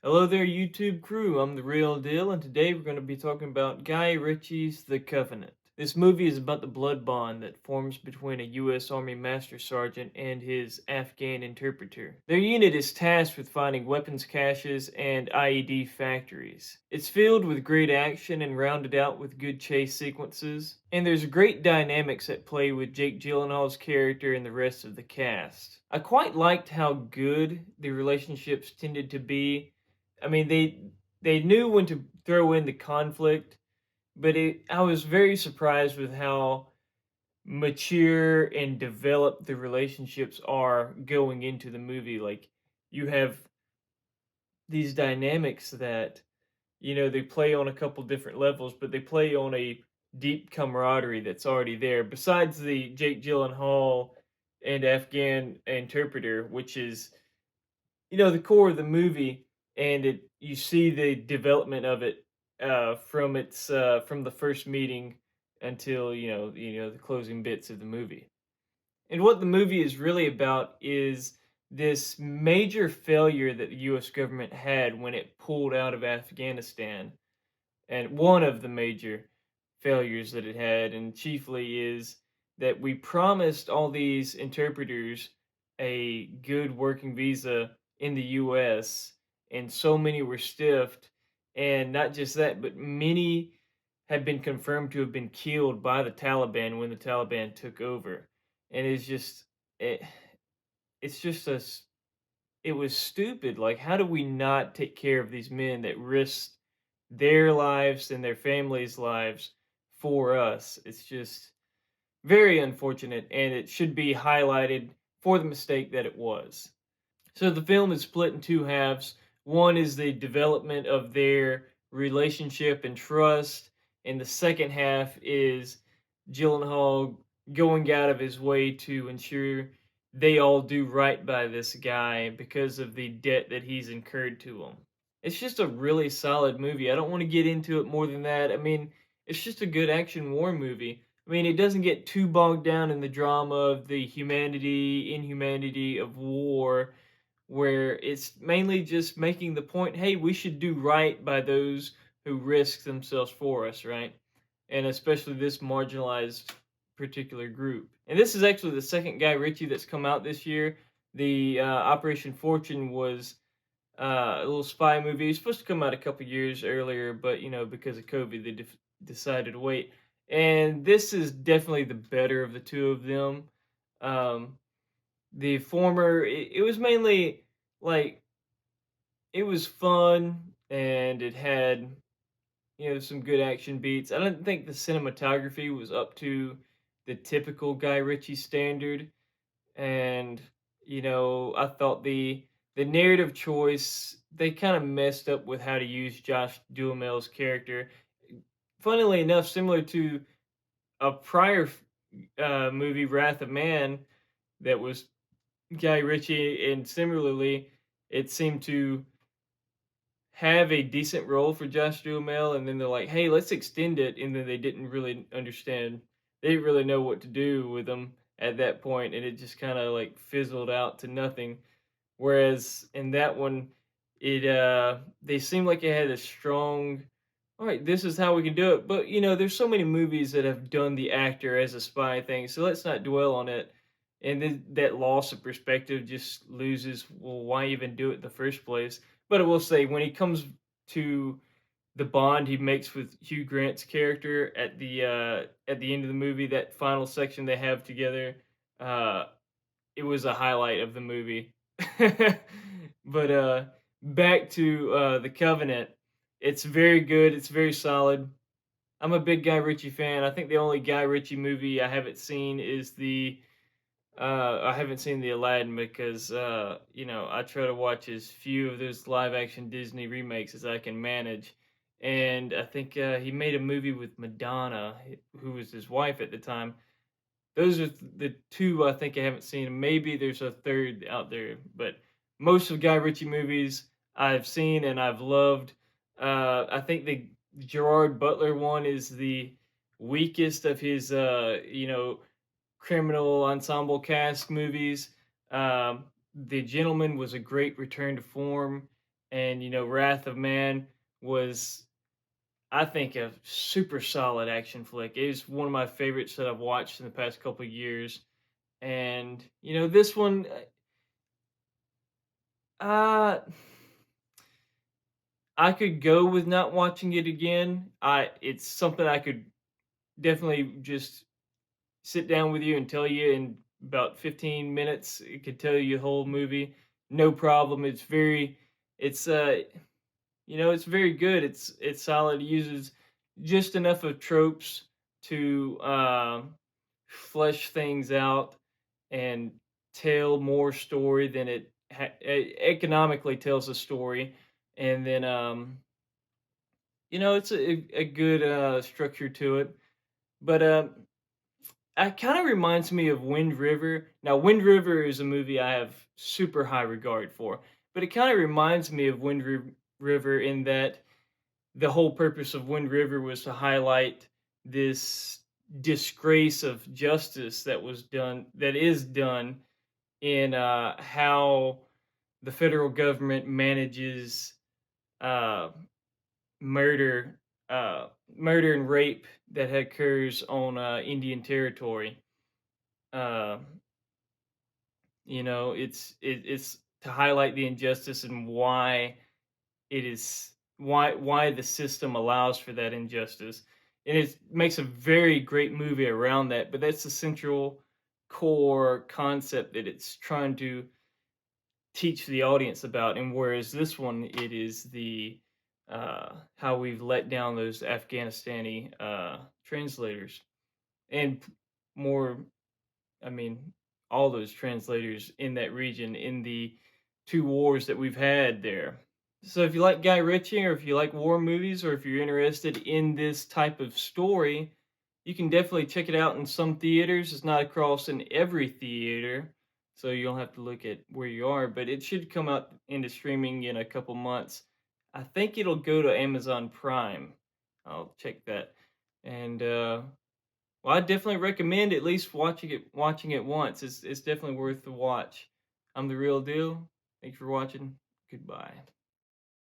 Hello there, YouTube crew. I'm the real deal, and today we're going to be talking about Guy Ritchie's The Covenant. This movie is about the blood bond that forms between a U.S. Army Master Sergeant and his Afghan interpreter. Their unit is tasked with finding weapons caches and IED factories. It's filled with great action and rounded out with good chase sequences, and there's great dynamics at play with Jake Gyllenhaal's character and the rest of the cast. I quite liked how good the relationships tended to be. I mean, they knew when to throw in the conflict, but I was very surprised with how mature and developed the relationships are going into the movie. Like, you have these dynamics that, they play on a couple different levels, but they play on a deep camaraderie that's already there. Besides the Jake Gyllenhaal and Afghan interpreter, which is the core of the movie, and you see the development of it from the first meeting until the closing bits of the movie. And what the movie is really about is this major failure that the US government had when it pulled out of Afghanistan. And one of the major failures that it had, and chiefly, is that we promised all these interpreters a good working visa in the US, and so many were stiffed. And not just that, but many have been confirmed to have been killed by the Taliban when the Taliban took over. And it, it's just it was stupid. Like, how do we not take care of these men that risked their lives and their families' lives for us? It's just very unfortunate, and it should be highlighted for the mistake that it was. So the film is split in two halves. One is the development of their relationship and trust, and the second half is Gyllenhaal going out of his way to ensure they all do right by this guy because of the debt that he's incurred to him. It's just a really solid movie. I don't want to get into it more than that. I mean, it's just a good action war movie. I mean, it doesn't get too bogged down in the drama of the inhumanity of war, where it's mainly just making the point, hey, we should do right by those who risk themselves for us, right? And especially this marginalized particular group. And this is actually the second Guy Ritchie that's come out this year. The Operation Fortune was a little spy movie. It's supposed to come out a couple years earlier, but because of COVID, they decided to wait. And this is definitely the better of the two of them. Um, the former, it was mainly like it was fun and it had some good action beats. I don't think the cinematography was up to the typical Guy Ritchie standard, and I thought the narrative choice, they kind of messed up with how to use Josh Duhamel's character. Funnily enough, similar to a prior movie, Wrath of Man, that was Guy Ritchie, and similarly, it seemed to have a decent role for Josh Duhamel, and then they're like, "Hey, let's extend it," and then they didn't really understand. They didn't really know what to do with him at that point, and it just kind of like fizzled out to nothing. Whereas in that one, it they seemed like it had a strong. All right, this is how we can do it. But there's so many movies that have done the actor as a spy thing, so let's not dwell on it. And then that loss of perspective just loses. Well, why even do it in the first place? But I will say, when he comes to the bond he makes with Hugh Grant's character at the end of the movie, that final section they have together, uh, it was a highlight of the movie. But back to the Covenant, it's very good. It's very solid. I'm a big Guy Ritchie fan. I think the only Guy Ritchie movie I haven't seen is the I haven't seen the Aladdin because I try to watch as few of those live action Disney remakes as I can manage. And I think he made a movie with Madonna, who was his wife at the time. Those are the two I think I haven't seen. Maybe there's a third out there, but most of Guy Ritchie movies I've seen and I've loved. I think the Gerard Butler one is the weakest of his, criminal ensemble cast movies. The Gentleman was a great return to form. and Wrath of Man was, I think, a super solid action flick. It is one of my favorites that I've watched in the past couple of years. And this one, uh, I could go with not watching it again. It's something I could definitely just sit down with you and tell you in about 15 minutes. It could tell you the whole movie, no problem. It's it's very good. It's solid. It uses just enough of tropes to flesh things out and tell more story than economically tells a story. And then it's a good structure to it. But it kind of reminds me of Wind River. Now, Wind River is a movie I have super high regard for, but it kind of reminds me of River in that the whole purpose of Wind River was to highlight this disgrace of justice that is done in how the federal government manages uh, murder, murder and rape that occurs on Indian territory. Uh, it's to highlight the injustice and why it is why the system allows for that injustice, and it makes a very great movie around that. But that's the central core concept that it's trying to teach the audience about. And whereas this one, it is the how we've let down those Afghanistani translators, and more, I mean, all those translators in that region in the two wars that we've had there. So if you like Guy Ritchie, or if you like war movies, or if you're interested in this type of story, you can definitely check it out in some theaters. It's not across in every theater, so you don't have to look at where you are, but it should come out into streaming in a couple months. I think it'll go to Amazon Prime. I'll check that. And well, I definitely recommend at least watching it once. It's definitely worth the watch. I'm the real deal. Thanks for watching. Goodbye.